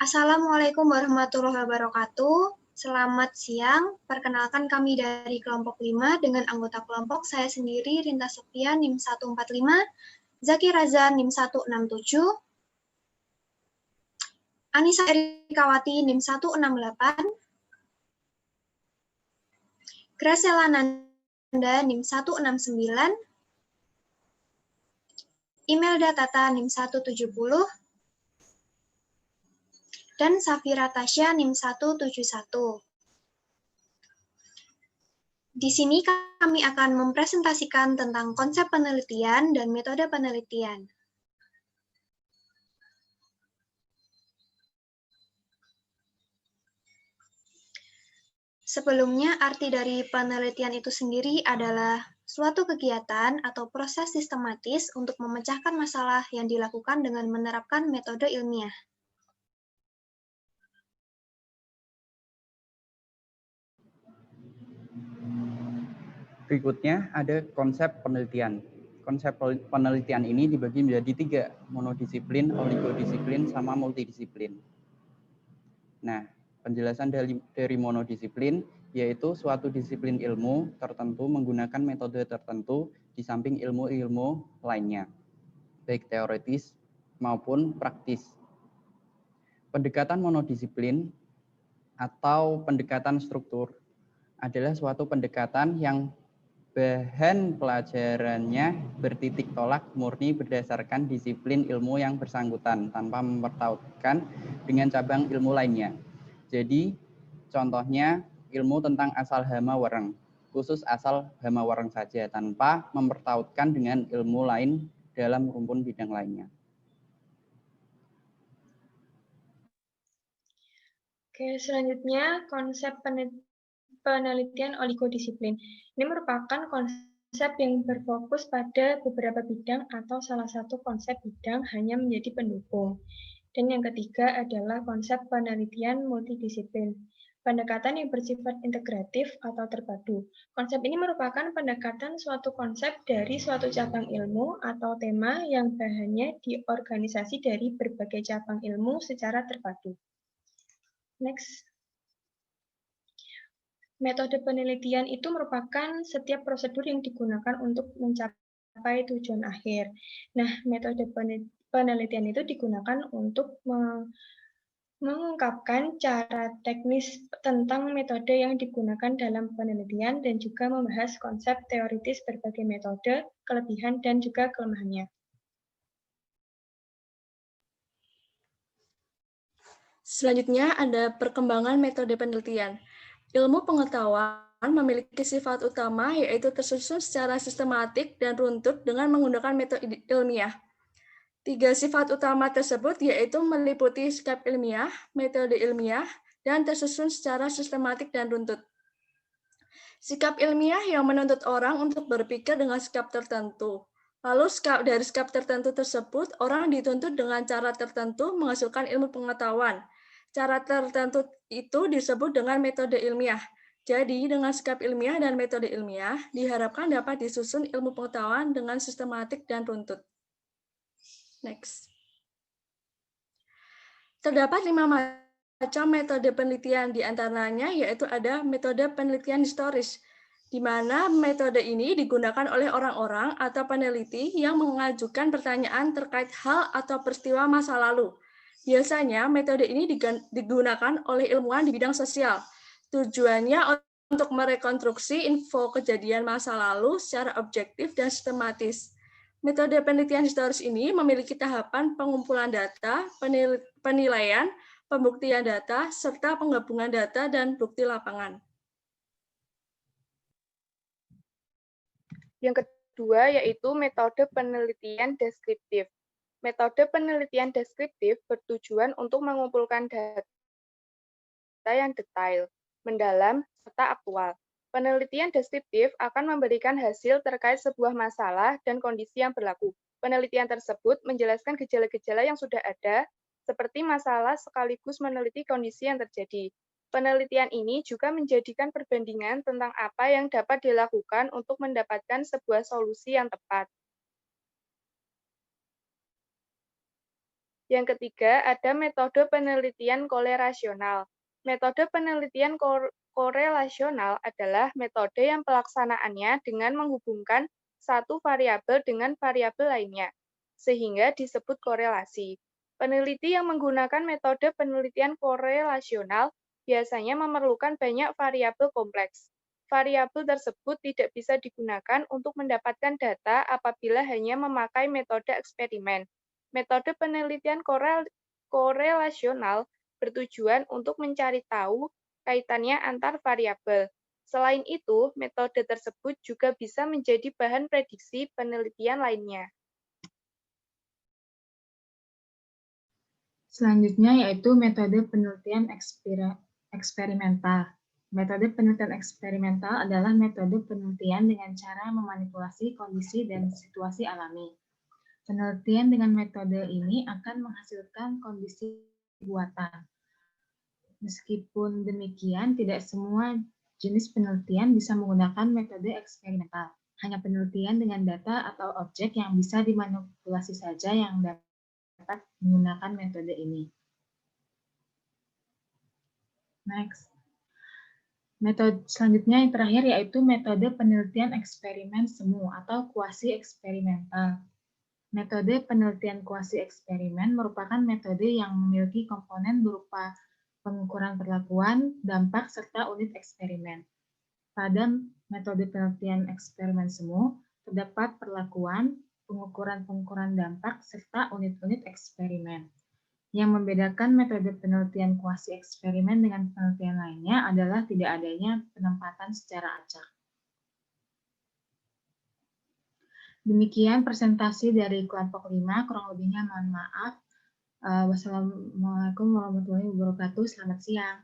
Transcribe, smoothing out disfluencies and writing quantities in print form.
Assalamualaikum warahmatullahi wabarakatuh. Selamat siang. Perkenalkan kami dari kelompok 5 dengan anggota kelompok saya sendiri Rinta Septia NIM 145, Zaki Raza NIM 167, Anissa Erikawati NIM 168, Graciela Nanda NIM 169, Imelda Tata NIM 170, dan Safira Tasya NIM 171. Di sini kami akan mempresentasikan tentang konsep penelitian dan metode penelitian. Sebelumnya, arti dari penelitian itu sendiri adalah suatu kegiatan atau proses sistematis untuk memecahkan masalah yang dilakukan dengan menerapkan metode ilmiah. Berikutnya ada konsep penelitian. Konsep penelitian ini dibagi menjadi 3, monodisiplin, oligodisiplin, sama multidisiplin. Nah, penjelasan dari monodisiplin yaitu suatu disiplin ilmu tertentu menggunakan metode tertentu di samping ilmu-ilmu lainnya, baik teoritis maupun praktis. Pendekatan monodisiplin atau pendekatan struktur adalah suatu pendekatan yang bahan pelajarannya bertitik tolak murni berdasarkan disiplin ilmu yang bersangkutan tanpa mempertautkan dengan cabang ilmu lainnya. Jadi, contohnya ilmu tentang asal hama wareng, khusus asal hama wareng saja tanpa mempertautkan dengan ilmu lain dalam rumpun bidang lainnya. Oke, selanjutnya konsep penelitian oligodisiplin. Ini merupakan konsep yang berfokus pada beberapa bidang atau salah satu konsep bidang hanya menjadi pendukung. Dan yang ketiga adalah konsep penelitian multidisiplin. Pendekatan yang bersifat integratif atau terpadu. Konsep ini merupakan pendekatan suatu konsep dari suatu cabang ilmu atau tema yang bahannya diorganisasi dari berbagai cabang ilmu secara terpadu. Next. Metode penelitian itu merupakan setiap prosedur yang digunakan untuk mencapai tujuan akhir. Nah, metode penelitian itu digunakan untuk mengungkapkan cara teknis tentang metode yang digunakan dalam penelitian dan juga membahas konsep teoritis berbagai metode, kelebihan, dan juga kelemahannya. Selanjutnya ada perkembangan metode penelitian. Ilmu pengetahuan memiliki sifat utama yaitu tersusun secara sistematik dan runtut dengan menggunakan metode ilmiah. 3 sifat utama tersebut yaitu meliputi sikap ilmiah, metode ilmiah, dan tersusun secara sistematik dan runtut. Sikap ilmiah yang menuntut orang untuk berpikir dengan sikap tertentu. Lalu dari sikap tertentu tersebut, orang dituntut dengan cara tertentu menghasilkan ilmu pengetahuan. Cara tertentu itu disebut dengan metode ilmiah. Jadi, dengan sikap ilmiah dan metode ilmiah, diharapkan dapat disusun ilmu pengetahuan dengan sistematik dan runtut. Next. Terdapat 5 macam metode penelitian, di antaranya yaitu ada metode penelitian historis, di mana metode ini digunakan oleh orang-orang atau peneliti yang mengajukan pertanyaan terkait hal atau peristiwa masa lalu. Biasanya metode ini digunakan oleh ilmuwan di bidang sosial. Tujuannya untuk merekonstruksi info kejadian masa lalu secara objektif dan sistematis. Metode penelitian historis ini memiliki tahapan pengumpulan data, penilaian, pembuktian data, serta penggabungan data dan bukti lapangan. Yang kedua yaitu metode penelitian deskriptif. Metode penelitian deskriptif bertujuan untuk mengumpulkan data yang detail, mendalam, serta aktual. Penelitian deskriptif akan memberikan hasil terkait sebuah masalah dan kondisi yang berlaku. Penelitian tersebut menjelaskan gejala-gejala yang sudah ada, seperti masalah sekaligus meneliti kondisi yang terjadi. Penelitian ini juga menjadikan perbandingan tentang apa yang dapat dilakukan untuk mendapatkan sebuah solusi yang tepat. Yang ketiga, ada metode penelitian korelasional. Metode penelitian korelasional adalah metode yang pelaksanaannya dengan menghubungkan satu variabel dengan variabel lainnya, sehingga disebut korelasi. Peneliti yang menggunakan metode penelitian korelasional biasanya memerlukan banyak variabel kompleks. Variabel tersebut tidak bisa digunakan untuk mendapatkan data apabila hanya memakai metode eksperimen. Metode penelitian korelasional bertujuan untuk mencari tahu kaitannya antar variabel. Selain itu, metode tersebut juga bisa menjadi bahan prediksi penelitian lainnya. Selanjutnya yaitu metode penelitian eksperimental. Metode penelitian eksperimental adalah metode penelitian dengan cara memanipulasi kondisi dan situasi alami. Penelitian dengan metode ini akan menghasilkan kondisi buatan. Meskipun demikian, tidak semua jenis penelitian bisa menggunakan metode eksperimental. Hanya penelitian dengan data atau objek yang bisa dimanipulasi saja yang dapat menggunakan metode ini. Next. Metode selanjutnya yang terakhir yaitu metode penelitian eksperimen semu atau kuasi eksperimental. Metode penelitian kuasi eksperimen merupakan metode yang memiliki komponen berupa pengukuran perlakuan, dampak, serta unit eksperimen. Pada metode penelitian eksperimen semu, terdapat perlakuan, pengukuran dampak, serta unit-unit eksperimen. Yang membedakan metode penelitian kuasi eksperimen dengan penelitian lainnya adalah tidak adanya penempatan secara acak. Demikian presentasi dari kelompok 5, kurang lebihnya mohon maaf. Wassalamualaikum warahmatullahi wabarakatuh. Selamat siang.